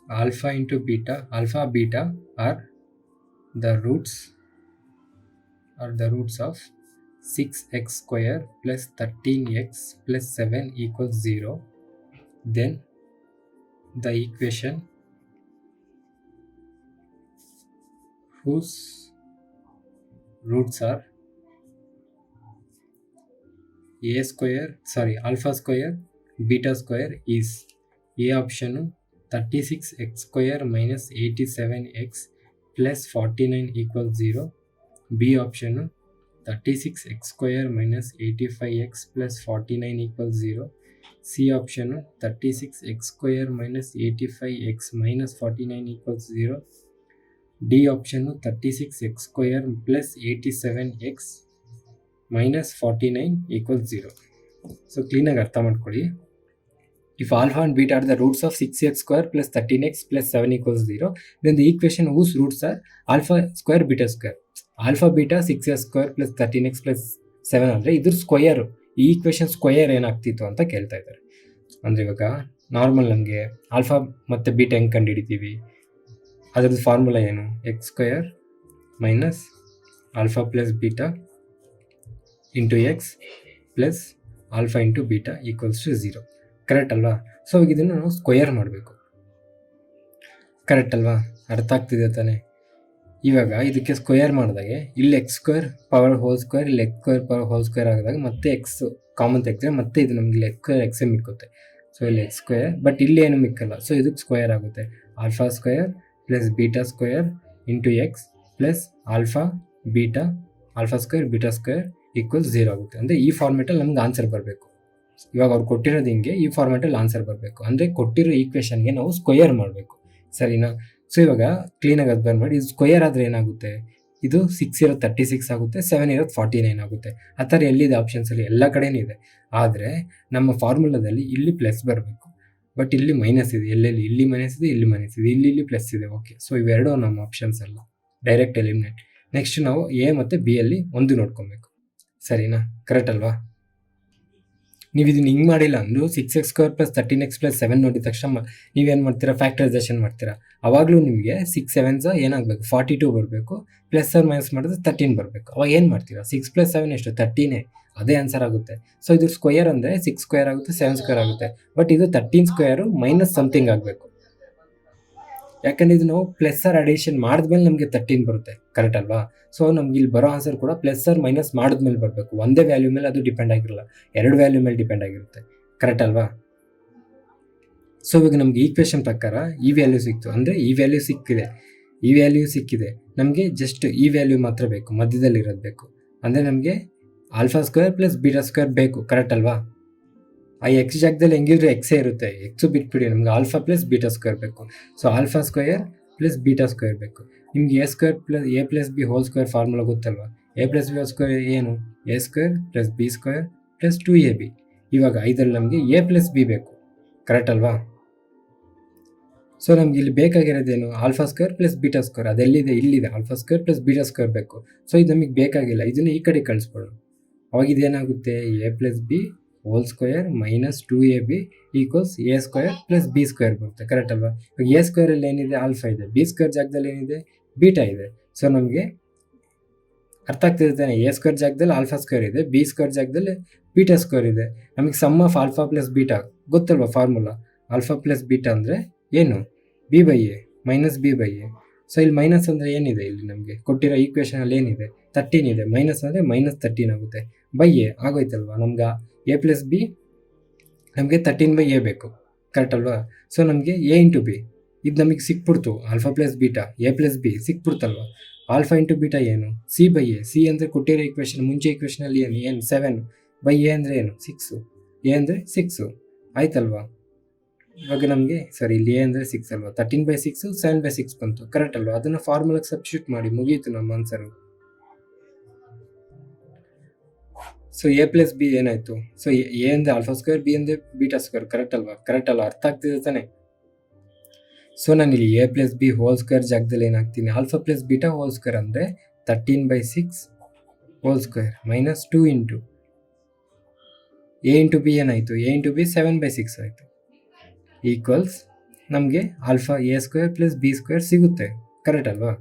alpha beta are the roots of 6x² plus 13x plus 7 equals 0, then the equation whose roots are alpha square beta square is A option 36x² minus 87x plus 49 equals 0, B option 36x² minus 85x plus 49 equals 0, C option 36x² minus 85x minus 49 equals 0, D option 36x² plus 87x minus 49 equals 0. So ಕ್ಲೀನಾಗಿ ಅರ್ಥ ಮಾಡ್ಕೊಳ್ಳಿ. If alpha and beta are the roots of 6x² plus 13x plus 7 equals 0, then the equation whose roots are alpha square beta square. Alpha beta 6x² plus 13x plus 7 ಅಂದರೆ ಇದ್ರ square, ಈ equation square ಏನಾಗ್ತಿತ್ತು ಅಂತ ಕೇಳ್ತಾ ಇದ್ದಾರೆ. ಅಂದರೆ ಇವಾಗ normal ನಮಗೆ ಆಲ್ಫಾ ಮತ್ತು ಬೀಟಾ ಹೆಂಗೆ ಕಂಡುಹಿಡಿತೀವಿ? ಅದರದ್ದು ಫಾರ್ಮುಲಾ ಏನು? x² minus alpha plus beta into X plus alpha into beta equals to 0, correct ಅಲ್ವಾ? ಸೊ ಇದನ್ನು ನಾವು ಸ್ಕ್ವಯರ್ ಮಾಡಬೇಕು, ಕರೆಕ್ಟ್ ಅಲ್ವಾ? ಅರ್ಥ ಆಗ್ತಿದೆ ತಾನೆ? ಇವಾಗ ಇದಕ್ಕೆ ಸ್ಕ್ವಯರ್ ಮಾಡಿದಾಗೆ ಇಲ್ಲಿ x² ಪವರ್ ಹೋಲ್ ಸ್ಕ್ವೇರ್, ಇಲ್ಲಿ x² ಪವರ್ ಹೋಲ್ ಸ್ಕ್ವೇರ್ ಆಗಿದಾಗ ಮತ್ತೆ ಎಕ್ಸ್ ಕಾಮನ್ ತೆಗೆದ್ರೆ ಮತ್ತೆ ಇದು ನಮಗೆ x² ಎಕ್ಸೇ ಮಿಕ್ಕುತ್ತೆ. ಸೊ ಇಲ್ಲಿ x², ಬಟ್ ಇಲ್ಲಿ ಏನು ಮಿಕ್ಕಲ್ಲ. ಸೊ ಇದಕ್ಕೆ ಸ್ಕ್ವಯರ್ ಆಗುತ್ತೆ. Alpha square plus beta square into X plus alpha square beta square equals 0 ಆಗುತ್ತೆ. ಅಂದರೆ ಈ ಫಾರ್ಮೆಟಲ್ಲಿ ನಮ್ಗೆ ಆನ್ಸರ್ ಬರಬೇಕು. ಇವಾಗ ಅವ್ರು ಕೊಟ್ಟಿರೋದು ಹಿಂಗೆ, ಈ ಫಾರ್ಮೆಟಲ್ಲಿ ಆನ್ಸರ್ ಬರಬೇಕು. ಅಂದರೆ ಕೊಟ್ಟಿರೋ ಈಕ್ವೇಷನ್ಗೆ ನಾವು ಸ್ಕ್ವಯರ್ ಮಾಡಬೇಕು, ಸರಿನಾ? ಸೊ ಇವಾಗ ಕ್ಲೀನಾಗಿ ಅಬ್ಸರ್ವ್ ಮಾಡಿ, ಇದು ಸ್ಕ್ವಯರ್ ಆದರೆ ಏನಾಗುತ್ತೆ? ಇದು 6 ಇರೋದು 36 ಆಗುತ್ತೆ, 7 ಇರೋದು 49 ಆಗುತ್ತೆ. ಆ ಥರ ಎಲ್ಲಿದೆ ಆಪ್ಷನ್ಸಲ್ಲಿ? ಎಲ್ಲ ಕಡೆನೂ ಇದೆ. ಆದರೆ ನಮ್ಮ ಫಾರ್ಮುಲಾದಲ್ಲಿ ಇಲ್ಲಿ ಪ್ಲಸ್ ಬರಬೇಕು, ಬಟ್ ಇಲ್ಲಿ ಮೈನಸ್ ಇದೆ. ಎಲ್ಲೆಲ್ಲಿ? ಇಲ್ಲಿ ಮೈನಸ್ ಇದೆ, ಇಲ್ಲಿ ಮೈನಸ್ ಇದೆ, ಇಲ್ಲಿ ಪ್ಲಸ್ ಇದೆ. ಓಕೆ, ಸೊ ಇವೆರಡು ನಮ್ಮ ಆಪ್ಷನ್ಸ್ ಅಲ್ಲ, ಡೈರೆಕ್ಟ್ ಎಲಿಮಿನೇಟ್. ನೆಕ್ಸ್ಟ್ ನಾವು ಎ ಮತ್ತು ಬಿ ಅಲ್ಲಿ ಒಂದು ನೋಡ್ಕೊಬೇಕು, ಸರಿನಾ? ಕರೆಕ್ಟ್ ಅಲ್ವಾ? ನೀವು ಇದನ್ನು ಹಿಂಗೆ ಮಾಡಿಲ್ಲ ಅಂದರೂ 6x² plus 13x plus 7 ನೋಡಿದ ತಕ್ಷಣ ನೀವೇನು ಮಾಡ್ತೀರಾ? ಫ್ಯಾಕ್ಟರೈಸೇಷನ್ ಮಾಡ್ತೀರಾ. ಅವಾಗಲೂ ನಿಮಗೆ 6 7s ಏನಾಗಬೇಕು? 42 ಬರಬೇಕು, ಪ್ಲಸ್ ಆರ್ ಮೈನಸ್ ಮಾಡಿದ್ರೆ 13 ಬರಬೇಕು. ಅವಾಗ ಏನು ಮಾಡ್ತೀರಾ? 6 + 7 ಎಷ್ಟು? 13. ಅದೇ ಆನ್ಸರ್ ಆಗುತ್ತೆ. ಸೊ ಇದು ಸ್ಕ್ವಯರ್ ಅಂದರೆ 6² ಆಗುತ್ತೆ, 7² ಆಗುತ್ತೆ. ಬಟ್ ಇದು 13² ಮೈನಸ್ ಸಮಥಿಂಗ್ ಆಗಬೇಕು, ಯಾಕಂದರೆ ಇದು ನಾವು ಪ್ಲಸ್ ಆರ್ ಅಡಿಷನ್ ಮಾಡಿದ್ಮೇಲೆ ನಮಗೆ 13 ಬರುತ್ತೆ, ಕರೆಕ್ಟ್ ಅಲ್ವಾ? ಸೊ ನಮ್ಗೆ ಇಲ್ಲಿ ಬರೋ ಆನ್ಸರ್ ಕೂಡ ಪ್ಲಸ್ ಆರ್ ಮೈನಸ್ ಮಾಡಿದ್ಮೇಲೆ ಬರಬೇಕು. ಒಂದೇ ವ್ಯಾಲ್ಯೂ ಮೇಲೆ ಅದು ಡಿಪೆಂಡ್ ಆಗಿರಲ್ಲ, 2 ವ್ಯಾಲ್ಯೂ ಮೇಲೆ ಡಿಪೆಂಡ್ ಆಗಿರುತ್ತೆ, ಕರೆಕ್ಟ್ ಅಲ್ವಾ? ಸೊ ಇವಾಗ ನಮ್ಗೆ ಈಕ್ವೇಷನ್ ಪ್ರಕಾರ ಈ ವ್ಯಾಲ್ಯೂ ಸಿಕ್ತು ಅಂದರೆ ಈ ವ್ಯಾಲ್ಯೂ ಸಿಕ್ಕಿದೆ. ಈ ವ್ಯಾಲ್ಯೂ ಸಿಕ್ಕಿದೆ, ನಮಗೆ ಜಸ್ಟ್ ಈ ವ್ಯಾಲ್ಯೂ ಮಾತ್ರ ಬೇಕು, ಮಧ್ಯದಲ್ಲಿರೋದು ಬೇಕು. ಅಂದರೆ ನಮಗೆ alpha square plus beta square ಬೇಕು, ಕರೆಕ್ಟ್ ಅಲ್ವಾ? ಆ ಎಕ್ಸ್ ಜಾಗದಲ್ಲಿ ಹೆಂಗಿದ್ರು ಎಕ್ಸೇ ಇರುತ್ತೆ, ಎಕ್ಸು ಬಿಟ್ಬಿಡಿ, ನಮ್ಗೆ ಆಲ್ಫಾ ಪ್ಲಸ್ ಬೀಟಾ ಸ್ಕ್ವೇರ್ ಬೇಕು. So alpha square plus beta square ಬೇಕು. ನಿಮ್ಗೆ A square plus A plus B whole square formula ಗೊತ್ತಲ್ವಾ? A plus B whole square ಏನು? A square plus B square plus 2ab. ಇವಾಗ ಇದರಲ್ಲಿ ನಮಗೆ A plus B ಬೇಕು, correct ಅಲ್ವಾ? So ನಮ್ಗೆ ಇಲ್ಲಿ ಬೇಕಾಗಿರೋದೇನು? Alpha square plus beta square. ಅದೆಲ್ಲಿದೆ? ಇಲ್ಲಿದೆ. Alpha square plus beta square ಬೇಕು. ಸೊ ಇದು ನಮಗೆ ಬೇಕಾಗಿಲ್ಲ, ಇದನ್ನು ಈ ಕಡೆ ಕಳಿಸ್ಬಿಡೋಣ. ಅವಾಗ ಇದೇನಾಗುತ್ತೆ? A plus B whole square minus 2ab equals A square plus B square ಬರುತ್ತೆ, ಕರೆಕ್ಟ್ ಅಲ್ವಾ? ಇವಾಗ ಎ ಸ್ಕ್ವೇರಲ್ಲಿ ಏನಿದೆ? ಆಲ್ಫಾ ಇದೆ. ಬಿ ಸ್ಕ್ವೇರ್ ಜಾಗದಲ್ಲಿ ಏನಿದೆ? ಬೀಟಾ ಇದೆ. ಸೊ ನಮಗೆ ಅರ್ಥ ಆಗ್ತಿದೆ ತಾನೆ? ಎ ಸ್ಕ್ವೇರ್ ಜಾಗದಲ್ಲಿ ಆಲ್ಫಾ ಸ್ಕ್ವೇರ್ ಇದೆ, ಬಿ ಸ್ಕ್ವೇರ್ ಜಾಗದಲ್ಲಿ ಬೀಟಾ ಸ್ಕ್ವೇರ್ ಇದೆ. ನಮಗೆ sum of alpha plus beta ಗೊತ್ತಲ್ವಾ ಫಾರ್ಮುಲಾ? ಆಲ್ಫಾ ಪ್ಲಸ್ ಬೀಟಾ ಅಂದರೆ ಏನು? B by a minus B by a. So ಇಲ್ಲಿ ಮೈನಸ್ ಅಂದರೆ ಏನಿದೆ? ಇಲ್ಲಿ ನಮಗೆ ಕೊಟ್ಟಿರೋ ಈಕ್ವೇಷನಲ್ಲಿ ಏನಿದೆ? 13 ಇದೆ. ಮೈನಸ್ ಅಂದರೆ ಮೈನಸ್ 13 ಆಗುತ್ತೆ. ಬೈ ಎ ಆಗೋಯ್ತಲ್ವಾ? ನಮ್ಗೆ ಎ ಪ್ಲಸ್ ಬಿ ನಮಗೆ 13 ಬೈ ಎ ಬೇಕು, ಕರೆಕ್ಟ್ ಅಲ್ವಾ? ಸೊ ನಮಗೆ ಎ ಇಂಟು ಬಿ ಇದು ನಮಗೆ ಸಿಕ್ಬಿಡ್ತು. Alpha plus beta A plus B ಸಿಕ್ಬಿಡ್ತಲ್ವಾ? ಆಲ್ಫಾ ಇಂಟು ಬೀಟಾ ಏನು? C by A. ಸಿ ಅಂದರೆ ಕೊಟ್ಟಿರೋ ಈಕ್ವೇಷನ್, ಮುಂಚೆ ಈಕ್ವೇಷನಲ್ಲಿ ಏನು 7 ಬೈ ಎ ಅಂದರೆ ಏನು? 6. ಎ ಅಂದರೆ 6 ಆಯ್ತಲ್ವಾ? ಇವಾಗ ನಮಗೆ ಸರಿ, ಇಲ್ಲಿ ಎ ಅಂದರೆ 6 ಅಲ್ವಾ? 13/6 7/6 ಬಂತು, ಕರೆಕ್ಟ್ ಅಲ್ವಾ? ಅದನ್ನು ಫಾರ್ಮುಲಾಗೆ ಸಬ್ಸ್ಟಿಟ್ಯೂಟ್ ಮಾಡಿ, ಮುಗೀತು ನಮ್ಮ answer. So A plus B ಏನಾಯಿತು? ಸೊ ಎ ಅಂದರೆ ಆಲ್ಫಾ ಸ್ಕ್ವೇರ್, ಬಿ ಅಂದರೆ ಬೀಟಾ ಸ್ಕ್ವೇರ್, ಕರೆಕ್ಟ್ ಅಲ್ವಾ? ಕರೆಕ್ಟ್ ಅಲ್ವಾ? ಅರ್ಥ ಆಗ್ತಿದೆ ತಾನೆ? ಸೊ ನಾನು ಇಲ್ಲಿ A plus B whole square ಜಾಗದಲ್ಲಿ ಏನಾಗ್ತೀನಿ? Alpha plus beta whole square ಅಂದರೆ 13/6 whole square minus 2 into A into B ಏನಾಯಿತು? ಎ ಇಂಟು ಬಿ 7/6 ಆಯಿತು ಈಕ್ವಲ್ಸ್ ನಮಗೆ alpha A square plus B square ಸಿಗುತ್ತೆ, ಕರೆಕ್ಟ್ ಅಲ್ವಾ?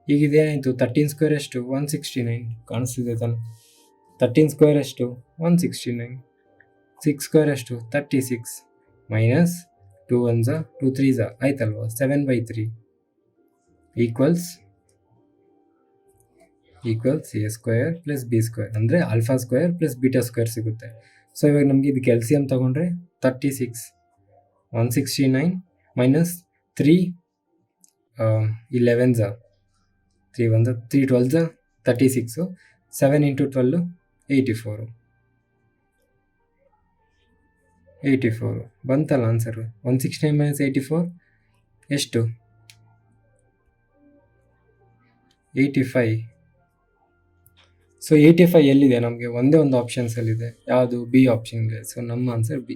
ಈಗ ಇದೇನಾಯಿತು? 13 ಸ್ಕ್ವೇರ್ ಎಷ್ಟು? 169 ಕಾಣಿಸ್ತಿದೆ ತಾನೆ? 13 ಸ್ಕ್ವೇರ್ ಎಷ್ಟು? 169. 6 ಸ್ಕ್ವೇರ್ ಎಷ್ಟು? 36 ಮೈನಸ್ 2 1s 2 3s ಆಯ್ತಲ್ವಾ? 7/3 equals A square plus B square ಅಂದರೆ alpha square plus beta square ಸಿಗುತ್ತೆ. ಸೊ ಇವಾಗ ನಮಗೆ ಇದಕ್ಕೆ ಎಲ್ಸಿಎಂ ತೊಗೊಂಡ್ರೆ 36 169 minus 3 11s 3 1s 3 12s 36 7 into 12 84 ಬಂತಲ್ಲ ಆನ್ಸರು. 169 ಮೈನಸ್ 84 ಎಷ್ಟು? 85. ಸೊ 85 ಎಲ್ಲಿದೆ? ನಮಗೆ ಒಂದೇ ಒಂದು ಆಪ್ಷನ್ಸಲ್ಲಿದೆ, ಯಾವುದು? ಬಿ ಆಪ್ಷನ್ ಇದೆ. ಸೊ ನಮ್ಮ ಆನ್ಸರ್ ಬಿ.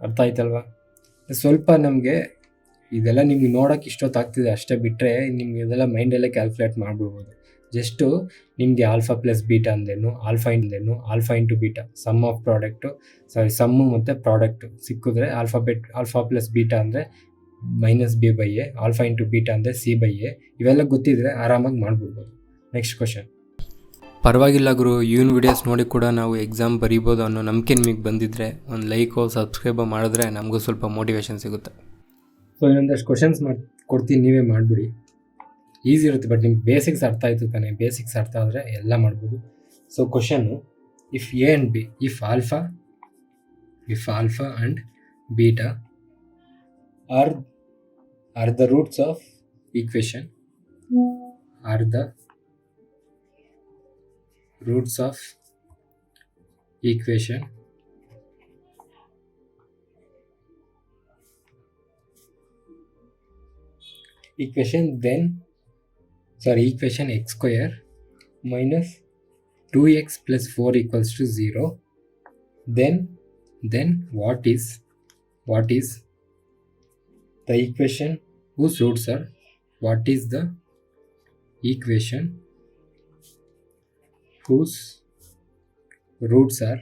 ಅರ್ಥ ಆಯ್ತಲ್ವಾ? ಸ್ವಲ್ಪ ನಮಗೆ ಇದೆಲ್ಲ ನಿಮ್ಗೆ ನೋಡೋಕೆ ಇಷ್ಟೊತ್ತಾಗ್ತಿದೆ ಅಷ್ಟೇ, ಬಿಟ್ಟರೆ ನಿಮ್ಗೆ ಇದೆಲ್ಲ ಮೈಂಡಲ್ಲೇ ಕ್ಯಾಲ್ಕುಲೇಟ್ ಮಾಡಿಬಿಡ್ಬೋದು. ಜಸ್ಟು ನಿಮಗೆ ಆಲ್ಫಾ ಪ್ಲಸ್ ಬೀಟಾ ಅಂದೇನು, alpha into beta sum of product, sum ಮತ್ತು ಪ್ರಾಡಕ್ಟು ಸಿಕ್ಕಿದ್ರೆ ಆಲ್ಫಾ ಪ್ಲಸ್ ಬೀಟಾ ಅಂದರೆ minus B by A, alpha into beta ಅಂದರೆ ಸಿ ಬೈ ಎ. ಇವೆಲ್ಲ ಗೊತ್ತಿದ್ರೆ ಆರಾಮಾಗಿ ಮಾಡಿಬಿಡ್ಬೋದು. Next question. ಪರವಾಗಿಲ್ಲ ಗುರು, ಇವನ್ ವಿಡಿಯೋಸ್ ನೋಡಿ ಕೂಡ ನಾವು ಎಕ್ಸಾಮ್ ಬರೀಬೋದು ಅನ್ನೋ ನಂಬಿಕೆ ನಿಮಗೆ ಬಂದಿದ್ದರೆ ಒಂದು ಲೈಕೋ ಸಬ್ಸ್ಕ್ರೈಬ್ ಮಾಡಿದ್ರೆ ನಮಗೂ ಸ್ವಲ್ಪ ಮೋಟಿವೇಶನ್ ಸಿಗುತ್ತೆ. ಸೊ ಇನ್ನೊಂದಷ್ಟು ಕ್ವಶನ್ಸ್ ಕೊಡ್ತೀನಿ, ನೀವೇ ಮಾಡಿಬಿಡಿ. ಈಸಿ ಇರುತ್ತೆ, ಬಟ್ ನಿಮ್ಗೆ ಬೇಸಿಕ್ಸ್ ಅರ್ಥ ಆಯಿತು ತಾನೆ? ಬೇಸಿಕ್ಸ್ ಅರ್ಥ ಆದರೆ ಎಲ್ಲ ಮಾಡ್ಬೋದು. So question, if A and B, if alpha and beta are the roots of equation, equation x square minus 2x plus 4 equals to 0, then what is the equation whose roots are? What is the equation whose roots are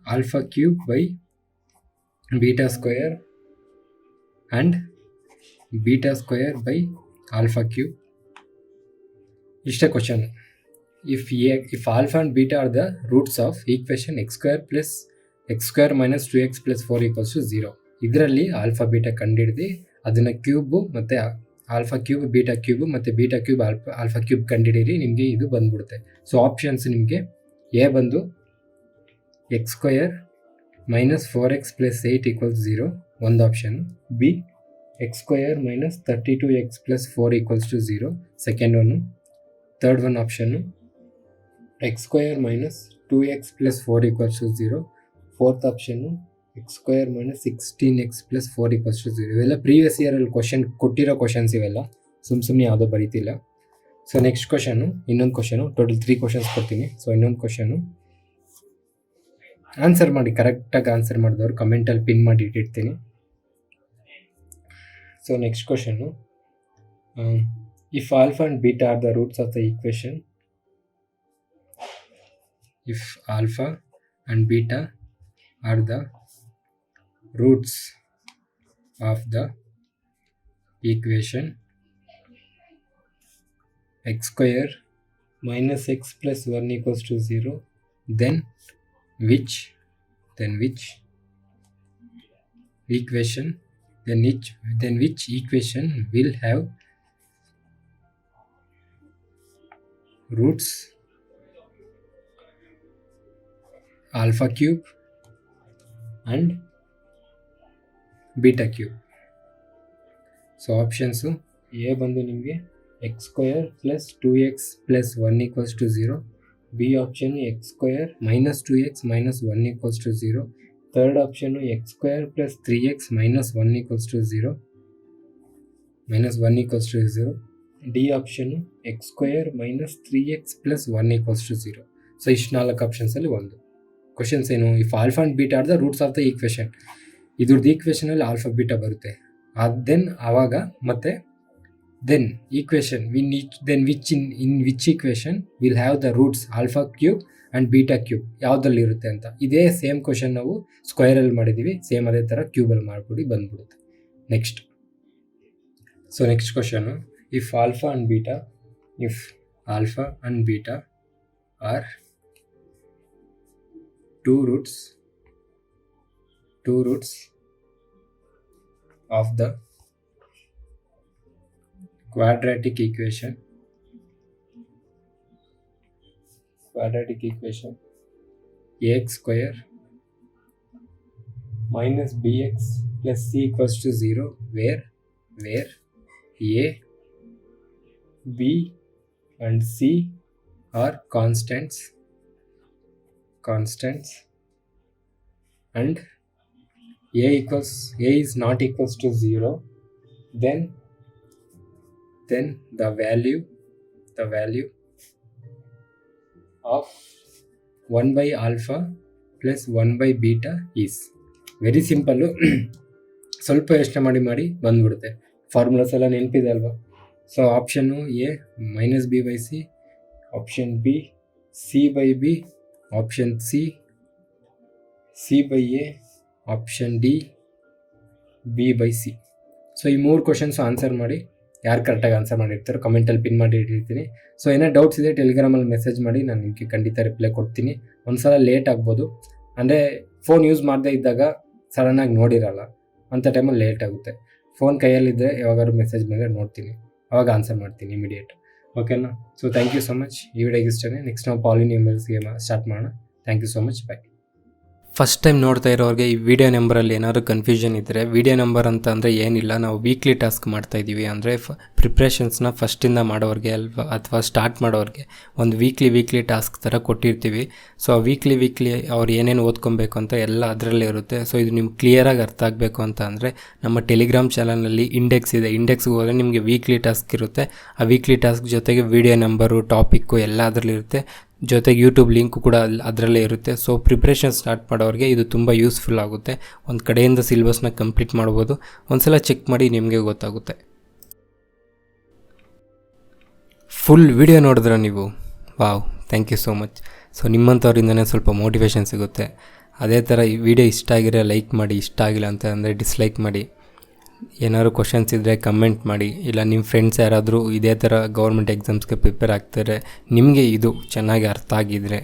alpha cube by beta square and beta square by alpha cube? ಇಷ್ಟೇ question. if alpha and beta are the roots of equation x square minus 2x plus 4 equals to 0, ಇದರಲ್ಲಿ alpha beta ಕಂಡುಹಿಡಿದು ಅದನ್ನು cube ಮತ್ತು alpha cube beta cube ಮತ್ತು beta cube alpha cube ಕಂಡುಹಿಡಿಯಿರಿ, ನಿಮಗೆ ಇದು ಬಂದ್ಬಿಡುತ್ತೆ. ಸೊ ಆಪ್ಷನ್ಸ್ ನಿಮಗೆ ಎ ಬಂದು X square minus 4x plus 8 equals 0 ಒಂದು option, B x square minus 32x plus 4 equals to 0. Second one. Third one option, x square minus 2x plus 4 equals to 0. Fourth option, x square minus 16x plus 4 equals to 0. ಇವೆಲ್ಲ previous ಇಯರಲ್ಲಿ ಕೊಟ್ಟಿರೋ questions ಇವೆಲ್ಲ, ಸುಮ್ಮನೆ ಯಾವುದೋ ಬರೀತಿಲ್ಲ. So next question, ಇನ್ನೊಂದು question, total 3 questions ಕೊಡ್ತೀನಿ. So ಇನ್ನೊಂದು question answer ಮಾಡಿ, ಕರೆಕ್ಟಾಗಿ ಆನ್ಸರ್ ಮಾಡಿದವ್ರು ಕಮೆಂಟಲ್ಲಿ ಪಿನ್ ಮಾಡಿ ಇಟ್ಟಿರ್ತೀನಿ. So next question, if alpha and beta are the roots of the equation, if alpha and beta are the roots of the equation x square minus x plus 1 equals to 0, then which equation will have roots alpha cube and beta cube. So options, A ಬಂದು ನಿಮಗೆ x square plus 2x plus 1 equals to 0. B option x square minus 2x minus 1 equals to 0. Third option x square plus 3x minus 1 equals to 0, D option x square minus 3x plus 1 equals to 0. So ಇಷ್ಟು 4 ಆಪ್ಷನ್ಸಲ್ಲಿ ಒಂದು questions ಏನು, if alpha and beta are the roots of the equation, ಇದ್ರದ್ದು ಈಕ್ವೇಷನಲ್ಲಿ alpha beta ಬರುತ್ತೆ. Then ಆವಾಗ ಮತ್ತೆ then equation which equation will have the roots alpha cube and beta cube ಯಾವುದ್ರಲ್ಲಿ ಇರುತ್ತೆ ಅಂತ. ಇದೇ ಸೇಮ್ ಕ್ವಶನ್ ನಾವು ಸ್ಕ್ವೈರಲ್ಲಿ ಮಾಡಿದ್ದೀವಿ, ಸೇಮ್ ಅದೇ ಥರ ಕ್ಯೂಬಲ್ಲಿ ಮಾಡಿಬಿಡಿ ಬಂದ್ಬಿಡುತ್ತೆ. Next, so next question, if alpha and beta are two roots of the quadratic equation ax square minus bx plus c equals to 0, where a, b and c are constants and a is not equals to 0, then the value of 1 by alpha plus 1 by beta is. Very simple, ಸ್ವಲ್ಪ ಯೋಚನೆ ಮಾಡಿ ಬಂದ್ಬಿಡುತ್ತೆ. Formulas ಎಲ್ಲ ನೆನಪಿದೆ ಅಲ್ವಾ. So option A minus B by C, option B C by B, option C by A, option D B by C. So ಈ 3 questions answer ಮಾಡಿ, ಯಾರು ಕರೆಕ್ಟಾಗಿ ಆನ್ಸರ್ ಮಾಡಿರ್ತಾರೋ ಕಮೆಂಟಲ್ಲಿ ಪಿನ್ ಮಾಡಿ ಇಟ್ಟಿರ್ತೀನಿ. ಸೊ ಏನೋ ಡೌಟ್ಸ್ ಇದೆ ಟೆಲಿಗ್ರಾಮಲ್ಲಿ ಮೆಸೇಜ್ ಮಾಡಿ, ನಾನು ನಿಮಗೆ ಖಂಡಿತ ರಿಪ್ಲೈ ಕೊಡ್ತೀನಿ. ಒಂದು ಸಲ ಲೇಟ್ ಆಗ್ಬೋದು, ಅಂದರೆ ಫೋನ್ ಯೂಸ್ ಮಾಡದೇ ಇದ್ದಾಗ ಸಡನ್ನಾಗಿ ನೋಡಿರಲ್ಲ, ಅಂಥ ಟೈಮಲ್ಲಿ ಲೇಟ್ ಆಗುತ್ತೆ. ಫೋನ್ ಕೈಯಲ್ಲಿದ್ದರೆ ಯಾವಾಗಾದ್ರು ಮೆಸೇಜ್ ಮೇಲೆ ನೋಡ್ತೀನಿ, ಅವಾಗ ಆನ್ಸರ್ ಮಾಡ್ತೀನಿ ಇಮಿಡಿಯೇಟ್. ಓಕೆನಾ? So thank you so much. ಈ ವಿಡಿಯೋಗೆ ಇಷ್ಟೇ. ನೆಕ್ಸ್ಟ್ ನಾವು ಪಾಲಿನಿಯಮಲ್ಸ್ಗೆ ಸ್ಟಾರ್ಟ್ ಮಾಡೋಣ. Thank you so much. Bye. First time ನೋಡ್ತಾ ಇರೋರಿಗೆ ಈ ವಿಡಿಯೋ ನಂಬರಲ್ಲಿ ಏನಾದರೂ ಕನ್ಫ್ಯೂಷನ್ ಇದ್ದರೆ, ವಿಡಿಯೋ ನಂಬರ್ ಅಂತ ಅಂದರೆ ಏನಿಲ್ಲ, ನಾವು ವೀಕ್ಲಿ ಟಾಸ್ಕ್ ಮಾಡ್ತಾಯಿದ್ದೀವಿ. ಅಂದರೆ ಪ್ರಿಪ್ರೇಷನ್ಸ್ನ ಫಸ್ಟಿಂದ ಮಾಡೋರಿಗೆ ಅಥವಾ ಸ್ಟಾರ್ಟ್ ಮಾಡೋರಿಗೆ ಒಂದು ವೀಕ್ಲಿ ಟಾಸ್ಕ್ ಥರ ಕೊಟ್ಟಿರ್ತೀವಿ. ಸೊ ಆ ವೀಕ್ಲಿ ಅವ್ರು ಏನೇನು ಓದ್ಕೊಬೇಕು ಅಂತ ಎಲ್ಲ ಅದರಲ್ಲೇ ಇರುತ್ತೆ. ಸೊ ಇದು ನಿಮ್ಗೆ ಕ್ಲಿಯರಾಗಿ ಅರ್ಥ ಆಗಬೇಕು ಅಂತ ಅಂದರೆ ನಮ್ಮ ಟೆಲಿಗ್ರಾಮ್ ಚಾನಲ್ನಲ್ಲಿ ಇಂಡೆಕ್ಸ್ ಇದೆ. ಇಂಡೆಕ್ಸ್ಗೆ ಹೋದರೆ ನಿಮಗೆ ವೀಕ್ಲಿ ಟಾಸ್ಕ್ ಇರುತ್ತೆ. ಆ ವೀಕ್ಲಿ ಟಾಸ್ಕ್ ಜೊತೆಗೆ ವಿಡಿಯೋ ನಂಬರು, ಟಾಪಿಕ್ಕು ಎಲ್ಲ ಅದರಲ್ಲಿರುತ್ತೆ. ಜೊತೆಗೆ ಯೂಟ್ಯೂಬ್ ಲಿಂಕು ಕೂಡ ಅದರಲ್ಲೇ ಇರುತ್ತೆ. ಸೊ ಪ್ರಿಪ್ರೇಷನ್ ಸ್ಟಾರ್ಟ್ ಮಾಡೋರಿಗೆ ಇದು ತುಂಬ ಯೂಸ್ಫುಲ್ ಆಗುತ್ತೆ. ಒಂದು ಕಡೆಯಿಂದ ಸಿಲೆಬಸ್ನ ಕಂಪ್ಲೀಟ್ ಮಾಡ್ಬೋದು. ಒಂದ್ಸಲ ಚೆಕ್ ಮಾಡಿ ನಿಮಗೆ ಗೊತ್ತಾಗುತ್ತೆ. ಫುಲ್ ವಿಡಿಯೋ ನೋಡಿದ್ರೆ ನೀವು, wow, thank you so much. So ನಿಮ್ಮಂಥವ್ರಿಂದನೇ ಸ್ವಲ್ಪ ಮೋಟಿವೇಶನ್ ಸಿಗುತ್ತೆ. ಅದೇ ಥರ ಈ ವಿಡಿಯೋ ಇಷ್ಟ ಆಗಿರೋ ಲೈಕ್ ಮಾಡಿ, ಇಷ್ಟ ಆಗಿಲ್ಲ ಅಂತ ಅಂದರೆ ಡಿಸ್ಲೈಕ್ ಮಾಡಿ. ಏನಾದ್ರು ಕ್ವಶನ್ಸ್ ಇದ್ದರೆ ಕಮೆಂಟ್ ಮಾಡಿ. ಇಲ್ಲ ನಿಮ್ಮ ಫ್ರೆಂಡ್ಸ್ ಯಾರಾದರೂ ಇದೇ ಥರ ಗೌರ್ಮೆಂಟ್ ಎಕ್ಸಾಮ್ಸ್ಗೆ ಪ್ರಿಪೇರ್ ಆಗ್ತಾರೆ, ನಿಮಗೆ ಇದು ಚೆನ್ನಾಗಿ ಅರ್ಥ ಆಗಿದ್ದರೆ,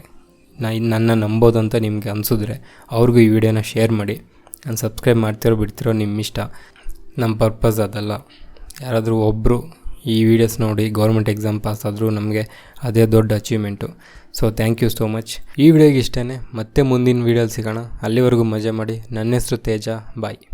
ನನ್ನ ನಂಬೋದು ಅಂತ ನಿಮಗೆ ಅನಿಸಿದ್ರೆ ಅವ್ರಿಗೂ ಈ ವಿಡಿಯೋನ ಶೇರ್ ಮಾಡಿ. ನಾನು ಸಬ್ಸ್ಕ್ರೈಬ್ ಮಾಡ್ತಿರೋ ಬಿಡ್ತಿರೋ ನಿಮ್ಮ ಇಷ್ಟ. ನಮ್ಮ ಪರ್ಪಸ್ ಅದಲ್ಲ. ಯಾರಾದರೂ ಒಬ್ಬರು ಈ ವಿಡಿಯೋಸ್ ನೋಡಿ ಗೌರ್ಮೆಂಟ್ ಎಕ್ಸಾಮ್ ಪಾಸ್ ಆದರೂ ನಮಗೆ ಅದೇ ದೊಡ್ಡ achievement. So thank you so much. ಈ ವಿಡಿಯೋಗೆ ಇಷ್ಟೇ. ಮತ್ತೆ ಮುಂದಿನ ವೀಡಿಯೋಲಿ ಸಿಗೋಣ. ಅಲ್ಲಿವರೆಗೂ ಮಜಾ ಮಾಡಿ. ನನ್ನ ಹೆಸರು ತೇಜ. ಬಾಯ್.